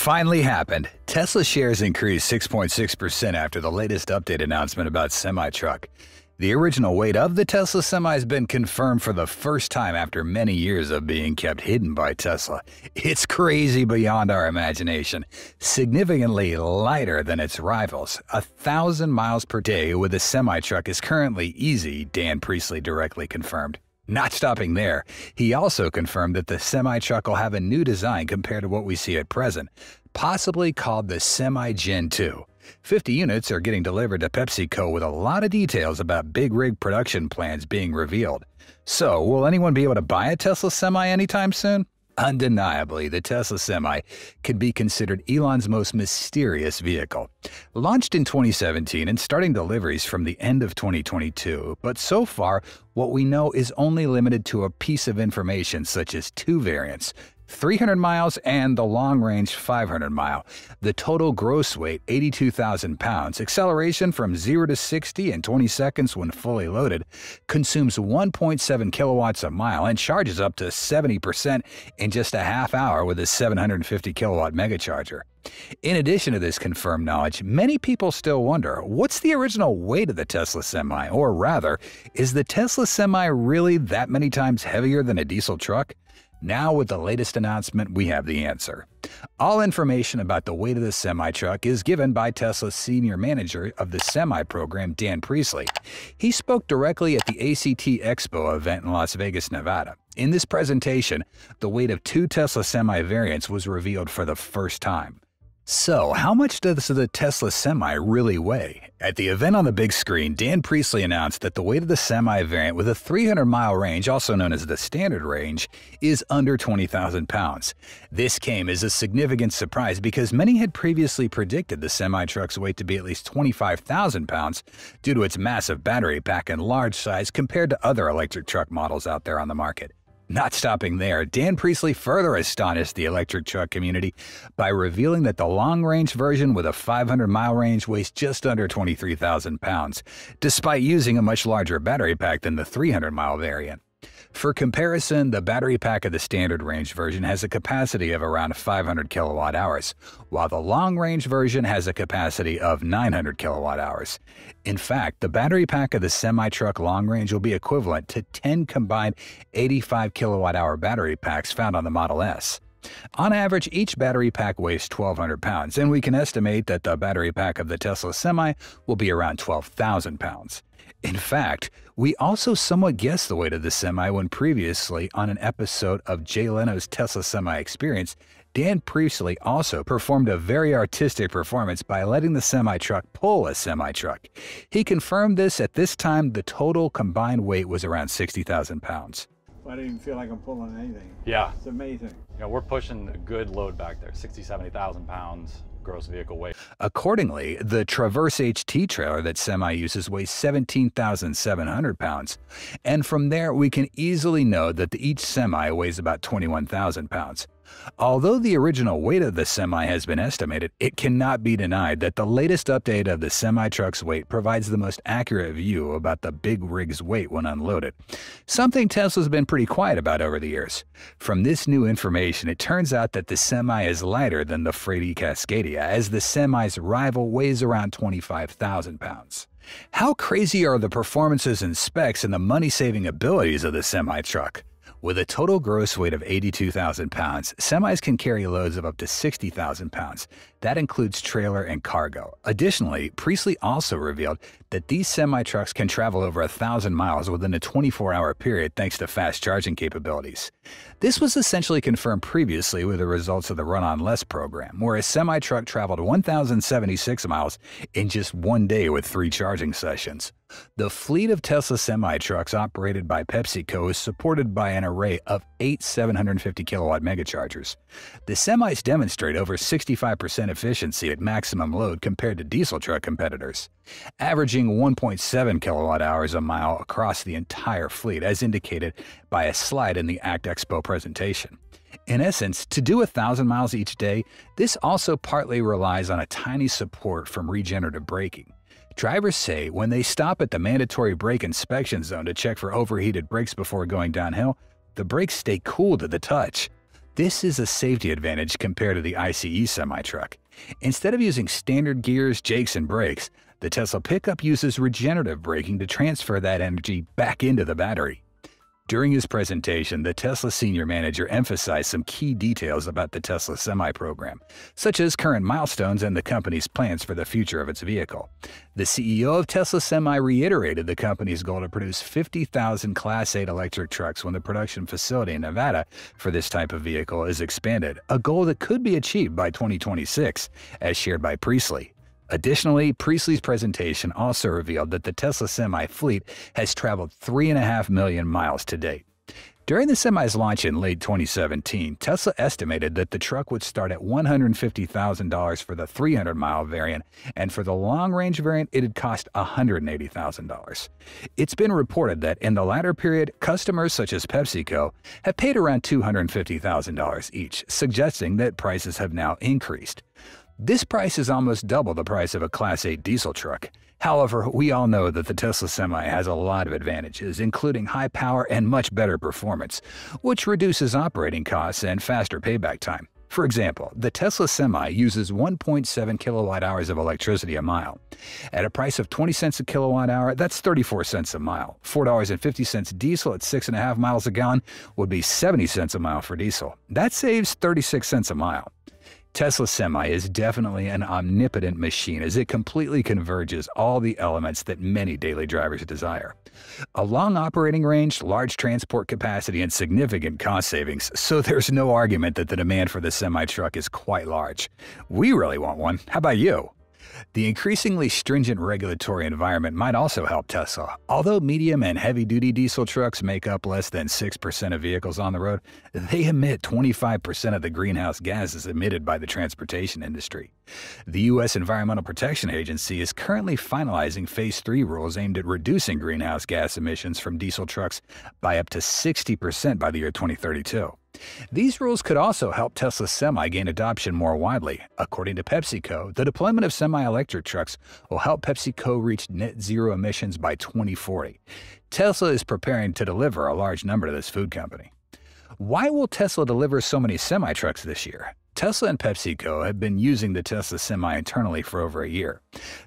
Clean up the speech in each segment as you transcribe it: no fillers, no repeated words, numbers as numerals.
finally happened. Tesla shares increased 6.6% after the latest update announcement about semi-truck. The original weight of the Tesla Semi has been confirmed for the first time after many years of being kept hidden by Tesla. It's crazy beyond our imagination. Significantly lighter than its rivals. 1,000 miles per day with a semi-truck is currently easy, Dan Priestley directly confirmed. Not stopping there, he also confirmed that the semi-truck will have a new design compared to what we see at present, possibly called the Semi Gen 2. 50 units are getting delivered to PepsiCo with a lot of details about big rig production plans being revealed. So, will anyone be able to buy a Tesla Semi anytime soon? Undeniably, the Tesla Semi could be considered Elon's most mysterious vehicle. Launched in 2017 and starting deliveries from the end of 2022, but so far, what we know is only limited to a piece of information such as two variants, 300 miles and the long-range 500 mile. The total gross weight, 82,000 pounds. Acceleration from 0 to 60 in 20 seconds when fully loaded. Consumes 1.7 kilowatts a mile and charges up to 70% in just a half hour with a 750 kilowatt megacharger. In addition to this confirmed knowledge, many people still wonder, what's the original weight of the Tesla Semi? Or rather, is the Tesla Semi really that many times heavier than a diesel truck? Now, with the latest announcement, we have the answer. All information about the weight of the semi-truck is given by Tesla's senior manager of the Semi program, Dan Priestley. He spoke directly at the ACT Expo event in Las Vegas, Nevada. In this presentation, the weight of two Tesla Semi variants was revealed for the first time. So, how much does the Tesla Semi really weigh? At the event on the big screen, Dan Priestley announced that the weight of the Semi variant with a 300-mile range, also known as the standard range, is under 20,000 pounds. This came as a significant surprise because many had previously predicted the semi-truck's weight to be at least 25,000 pounds due to its massive battery pack and large size compared to other electric truck models out there on the market. Not stopping there, Dan Priestley further astonished the electric truck community by revealing that the long-range version with a 500-mile range weighs just under 23,000 pounds, despite using a much larger battery pack than the 300-mile variant. For comparison, the battery pack of the standard range version has a capacity of around 500 kilowatt hours, while the long-range version has a capacity of 900 kilowatt hours. In fact, the battery pack of the semi-truck long range will be equivalent to 10 combined 85 kilowatt hour battery packs found on the Model S. On average, each battery pack weighs 1,200 pounds, and we can estimate that the battery pack of the Tesla Semi will be around 12,000 pounds. In fact, we also somewhat guessed the weight of the Semi when previously, on an episode of Jay Leno's Tesla Semi Experience, Dan Priestley also performed a very artistic performance by letting the semi-truck pull a semi-truck. He confirmed this at this time the total combined weight was around 60,000 pounds. I don't even feel like I'm pulling anything. Yeah. It's amazing. You know, we're pushing a good load back there, 60, 70,000 pounds gross vehicle weight. Accordingly, the Traverse HT trailer that Semi uses weighs 17,700 pounds. And from there, we can easily know that each Semi weighs about 21,000 pounds. Although the original weight of the Semi has been estimated, it cannot be denied that the latest update of the semi-truck's weight provides the most accurate view about the big rig's weight when unloaded, something Tesla's been pretty quiet about over the years. From this new information, it turns out that the Semi is lighter than the freighty Cascadia, as the Semi's rival weighs around 25,000 pounds. How crazy are the performances and specs and the money-saving abilities of the semi-truck? With a total gross weight of 82,000 pounds, semis can carry loads of up to 60,000 pounds. That includes trailer and cargo. Additionally, Priestley also revealed that these semi-trucks can travel over 1,000 miles within a 24-hour period thanks to fast charging capabilities. This was essentially confirmed previously with the results of the Run on Less program, where a semi-truck traveled 1,076 miles in just one day with 3 charging sessions. The fleet of Tesla semi-trucks operated by PepsiCo is supported by an array of 8 750 kilowatt megachargers. The semis demonstrate over 65% efficiency at maximum load compared to diesel truck competitors, averaging 1.7 kilowatt hours a mile across the entire fleet, as indicated by a slide in the ACT Expo presentation. In essence, to do 1,000 miles each day, this also partly relies on a tiny support from regenerative braking. Drivers say when they stop at the mandatory brake inspection zone to check for overheated brakes before going downhill, the brakes stay cool to the touch. This is a safety advantage compared to the ICE semi-truck. Instead of using standard gears, jakes, and brakes, the Tesla pickup uses regenerative braking to transfer that energy back into the battery. During his presentation, the Tesla senior manager emphasized some key details about the Tesla Semi program, such as current milestones and the company's plans for the future of its vehicle. The CEO of Tesla Semi reiterated the company's goal to produce 50,000 Class 8 electric trucks when the production facility in Nevada for this type of vehicle is expanded, a goal that could be achieved by 2026, as shared by Priestley. Additionally, Priestley's presentation also revealed that the Tesla Semi fleet has traveled 3.5 million miles to date. During the Semi's launch in late 2017, Tesla estimated that the truck would start at $150,000 for the 300-mile variant, and for the long-range variant, it'd cost $180,000. It's been reported that in the latter period, customers such as PepsiCo have paid around $250,000 each, suggesting that prices have now increased. This price is almost double the price of a Class 8 diesel truck. However, we all know that the Tesla Semi has a lot of advantages, including high power and much better performance, which reduces operating costs and faster payback time. For example, the Tesla Semi uses 1.7 kilowatt-hours of electricity a mile. At a price of 20 cents a kilowatt-hour, that's 34 cents a mile. $4.50 diesel at 6.5 miles a gallon would be 70 cents a mile for diesel. That saves 36 cents a mile. Tesla Semi is definitely an omnipotent machine as it completely converges all the elements that many daily drivers desire. A long operating range, large transport capacity, and significant cost savings, so there's no argument that the demand for the semi-truck is quite large. We really want one. How about you? The increasingly stringent regulatory environment might also help Tesla. Although medium and heavy-duty diesel trucks make up less than 6% of vehicles on the road, they emit 25% of the greenhouse gases emitted by the transportation industry. The U.S. Environmental Protection Agency is currently finalizing Phase 3 rules aimed at reducing greenhouse gas emissions from diesel trucks by up to 60% by the year 2032. These rules could also help Tesla Semi gain adoption more widely. According to PepsiCo, the deployment of semi-electric trucks will help PepsiCo reach net zero emissions by 2040. Tesla is preparing to deliver a large number to this food company. Why will Tesla deliver so many semi-trucks this year? Tesla and PepsiCo have been using the Tesla Semi internally for over a year.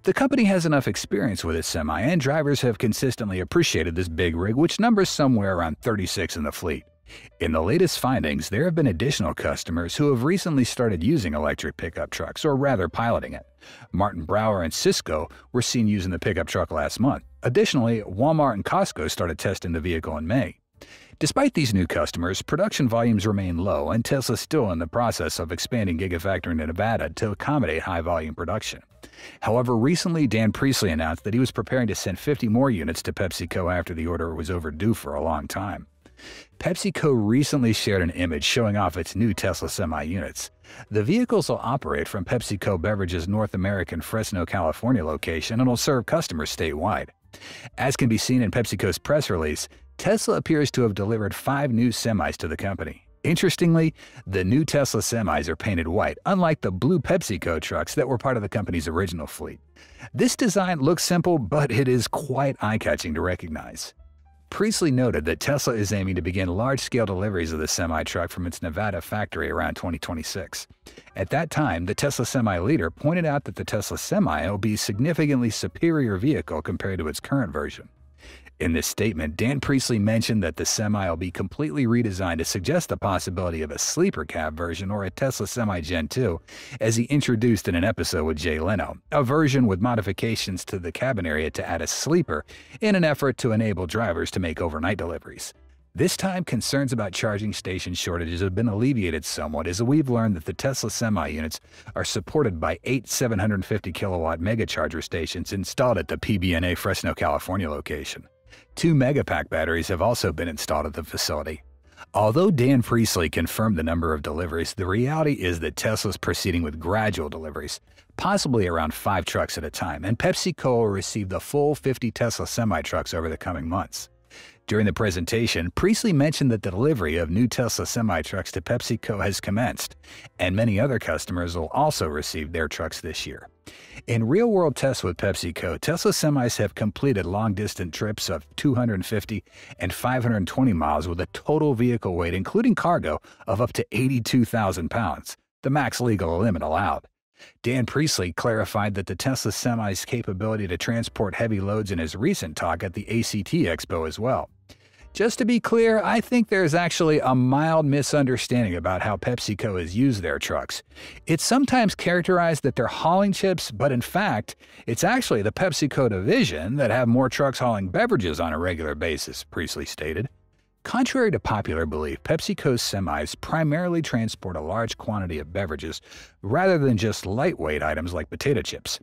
The company has enough experience with its Semi, and drivers have consistently appreciated this big rig, which numbers somewhere around 36 in the fleet. In the latest findings, there have been additional customers who have recently started using electric pickup trucks, or rather piloting it. Martin Brower and Cisco were seen using the pickup truck last month. Additionally, Walmart and Costco started testing the vehicle in May. Despite these new customers, production volumes remain low, and Tesla is still in the process of expanding Gigafactory in Nevada to accommodate high-volume production. However, recently Dan Priestley announced that he was preparing to send 50 more units to PepsiCo after the order was overdue for a long time. PepsiCo recently shared an image showing off its new Tesla Semi units. The vehicles will operate from PepsiCo Beverages' North American Fresno, California location and will serve customers statewide. As can be seen in PepsiCo's press release, Tesla appears to have delivered 5 new semis to the company. Interestingly, the new Tesla semis are painted white, unlike the blue PepsiCo trucks that were part of the company's original fleet. This design looks simple, but it is quite eye-catching to recognize. Priestley noted that Tesla is aiming to begin large-scale deliveries of the semi-truck from its Nevada factory around 2026. At that time, the Tesla Semi leader pointed out that the Tesla Semi will be a significantly superior vehicle compared to its current version. In this statement, Dan Priestley mentioned that the Semi will be completely redesigned to suggest the possibility of a sleeper cab version or a Tesla Semi Gen 2, as he introduced in an episode with Jay Leno, a version with modifications to the cabin area to add a sleeper in an effort to enable drivers to make overnight deliveries. This time, concerns about charging station shortages have been alleviated somewhat, as we've learned that the Tesla Semi units are supported by 8 750-kilowatt megacharger stations installed at the PBNA Fresno, California location. 2 Megapack batteries have also been installed at the facility. Although Dan Priestley confirmed the number of deliveries, the reality is that Tesla's proceeding with gradual deliveries, possibly around 5 trucks at a time, and PepsiCo will receive the full 50 Tesla semi-trucks over the coming months. During the presentation, Priestley mentioned that the delivery of new Tesla semi-trucks to PepsiCo has commenced, and many other customers will also receive their trucks this year. In real-world tests with PepsiCo, Tesla semis have completed long-distance trips of 250 and 520 miles with a total vehicle weight, including cargo, of up to 82,000 pounds, the max legal limit allowed. Dan Priestley clarified that the Tesla semi's capability to transport heavy loads in his recent talk at the ACT Expo as well. Just to be clear, I think there's actually a mild misunderstanding about how PepsiCo has used their trucks. It's sometimes characterized that they're hauling chips, but in fact, it's actually the PepsiCo division that have more trucks hauling beverages on a regular basis, Priestley stated. Contrary to popular belief, PepsiCo's semis primarily transport a large quantity of beverages rather than just lightweight items like potato chips.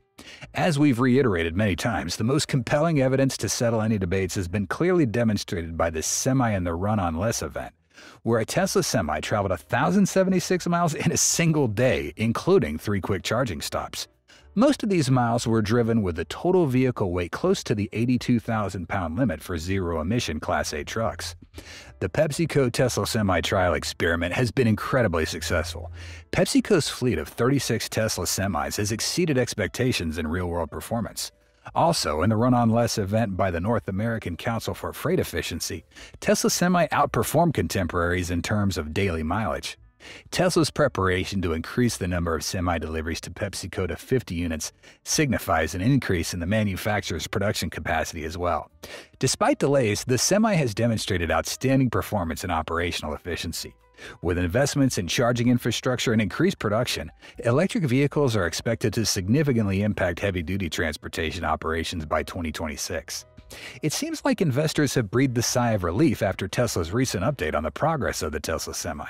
As we've reiterated many times, the most compelling evidence to settle any debates has been clearly demonstrated by the Semi and the Run on Less event, where a Tesla semi traveled 1,076 miles in a single day, including 3 quick charging stops. Most of these miles were driven with a total vehicle weight close to the 82,000-pound limit for zero-emission Class 8 trucks. The PepsiCo Tesla Semi trial experiment has been incredibly successful. PepsiCo's fleet of 36 Tesla semis has exceeded expectations in real-world performance. Also, in the Run on Less event by the North American Council for Freight Efficiency, Tesla Semi outperformed contemporaries in terms of daily mileage. Tesla's preparation to increase the number of semi-deliveries to PepsiCo to 50 units signifies an increase in the manufacturer's production capacity as well. Despite delays, the Semi has demonstrated outstanding performance and operational efficiency. With investments in charging infrastructure and increased production, electric vehicles are expected to significantly impact heavy-duty transportation operations by 2026. It seems like investors have breathed a sigh of relief after Tesla's recent update on the progress of the Tesla Semi.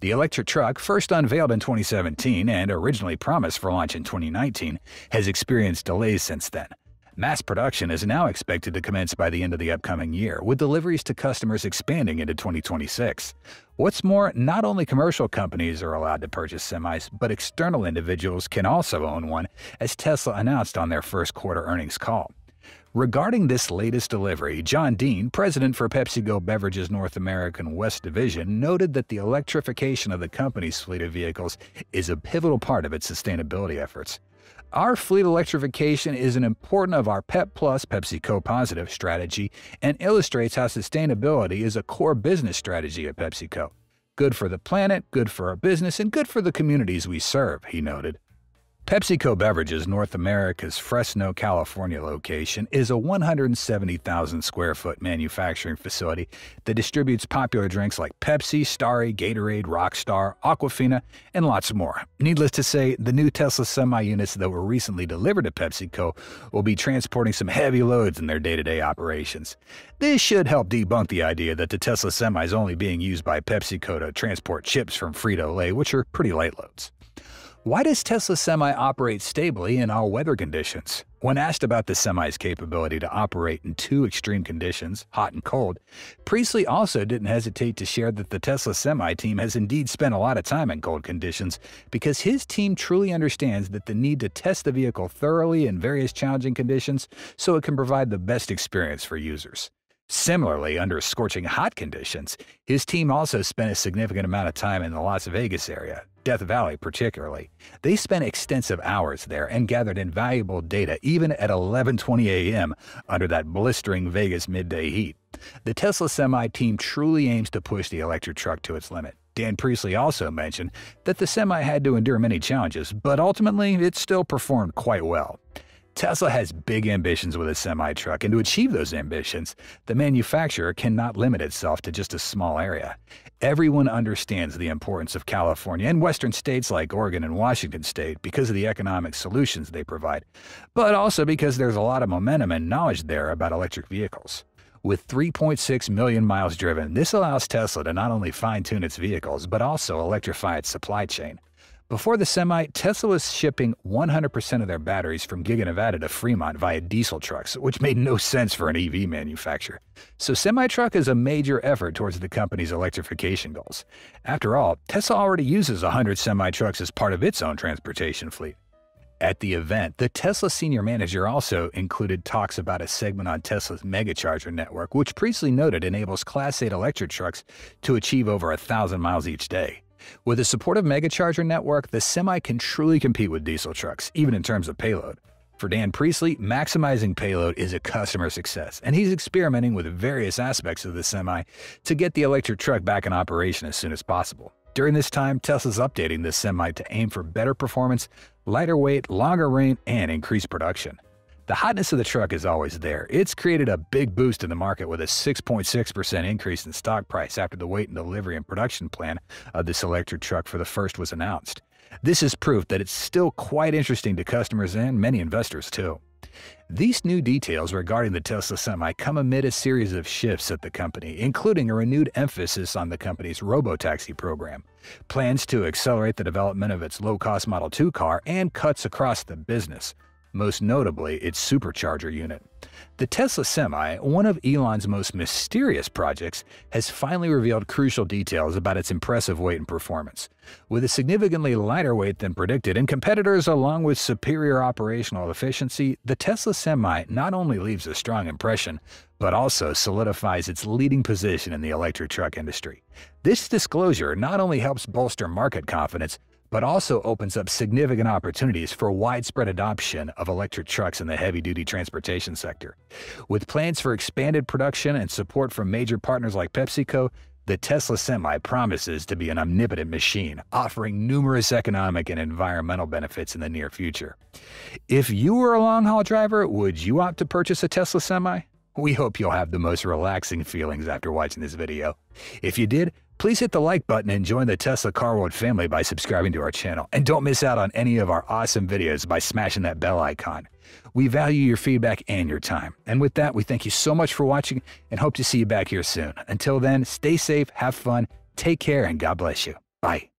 The electric truck, first unveiled in 2017 and originally promised for launch in 2019, has experienced delays since then. Mass production is now expected to commence by the end of the upcoming year, with deliveries to customers expanding into 2026. What's more, not only commercial companies are allowed to purchase semis, but external individuals can also own one, as Tesla announced on their first quarter earnings call. Regarding this latest delivery, John Dean, president for PepsiCo Beverages North American West Division, noted that the electrification of the company's fleet of vehicles is a pivotal part of its sustainability efforts. Our fleet electrification is an important of our PEP Plus PepsiCo Positive strategy and illustrates how sustainability is a core business strategy at PepsiCo. Good for the planet, good for our business, and good for the communities we serve, he noted. PepsiCo Beverages North America's Fresno, California location is a 170,000 square foot manufacturing facility that distributes popular drinks like Pepsi, Starry, Gatorade, Rockstar, Aquafina, and lots more. Needless to say, the new Tesla Semi units that were recently delivered to PepsiCo will be transporting some heavy loads in their day-to-day operations. This should help debunk the idea that the Tesla Semi is only being used by PepsiCo to transport chips from Frito-Lay, which are pretty light loads. Why does Tesla Semi operate stably in all weather conditions? When asked about the Semi's capability to operate in 2 extreme conditions, hot and cold, Priestley also didn't hesitate to share that the Tesla Semi team has indeed spent a lot of time in cold conditions because his team truly understands that the need to test the vehicle thoroughly in various challenging conditions so it can provide the best experience for users. Similarly, under scorching hot conditions, his team also spent a significant amount of time in the Las Vegas area, Death Valley particularly. They spent extensive hours there and gathered invaluable data even at 11:20 a.m. under that blistering Vegas midday heat. The Tesla Semi team truly aims to push the electric truck to its limit. Dan Priestley also mentioned that the Semi had to endure many challenges, but ultimately it still performed quite well. Tesla has big ambitions with a semi-truck, and to achieve those ambitions, the manufacturer cannot limit itself to just a small area. Everyone understands the importance of California and western states like Oregon and Washington State because of the economic solutions they provide, but also because there's a lot of momentum and knowledge there about electric vehicles. With 3.6 million miles driven, this allows Tesla to not only fine-tune its vehicles, but also electrify its supply chain. Before the Semi, Tesla was shipping 100% of their batteries from Giga Nevada to Fremont via diesel trucks, which made no sense for an EV manufacturer. So Semi-Truck is a major effort towards the company's electrification goals. After all, Tesla already uses 100 Semi-Trucks as part of its own transportation fleet. At the event, the Tesla senior manager also included talks about a segment on Tesla's megacharger network, which Priestley noted enables Class 8 electric trucks to achieve over 1,000 miles each day. With a supportive megacharger network, the Semi can truly compete with diesel trucks, even in terms of payload. For Dan Priestley, maximizing payload is a customer success, and he's experimenting with various aspects of the Semi to get the electric truck back in operation as soon as possible. During this time, Tesla's updating the Semi to aim for better performance, lighter weight, longer range, and increased production. The hotness of the truck is always there. It's created a big boost in the market with a 6.6% increase in stock price after the weight and delivery and production plan of this electric truck for the first was announced. This is proof that it's still quite interesting to customers and many investors too. These new details regarding the Tesla Semi come amid a series of shifts at the company, including a renewed emphasis on the company's robotaxi program, plans to accelerate the development of its low-cost Model 2 car, and cuts across the business, most notably its supercharger unit. The Tesla Semi, one of Elon's most mysterious projects, has finally revealed crucial details about its impressive weight and performance. With a significantly lighter weight than predicted and competitors along with superior operational efficiency, the Tesla Semi not only leaves a strong impression, but also solidifies its leading position in the electric truck industry. This disclosure not only helps bolster market confidence, but also opens up significant opportunities for widespread adoption of electric trucks in the heavy-duty transportation sector. With plans for expanded production and support from major partners like PepsiCo, the Tesla Semi promises to be an omnipotent machine, offering numerous economic and environmental benefits in the near future. If you were a long-haul driver, would you opt to purchase a Tesla Semi? We hope you'll have the most relaxing feelings after watching this video. If you did, please hit the like button and join the Tesla Car World family by subscribing to our channel. And don't miss out on any of our awesome videos by smashing that bell icon. We value your feedback and your time. And with that, we thank you so much for watching and hope to see you back here soon. Until then, stay safe, have fun, take care, and God bless you. Bye.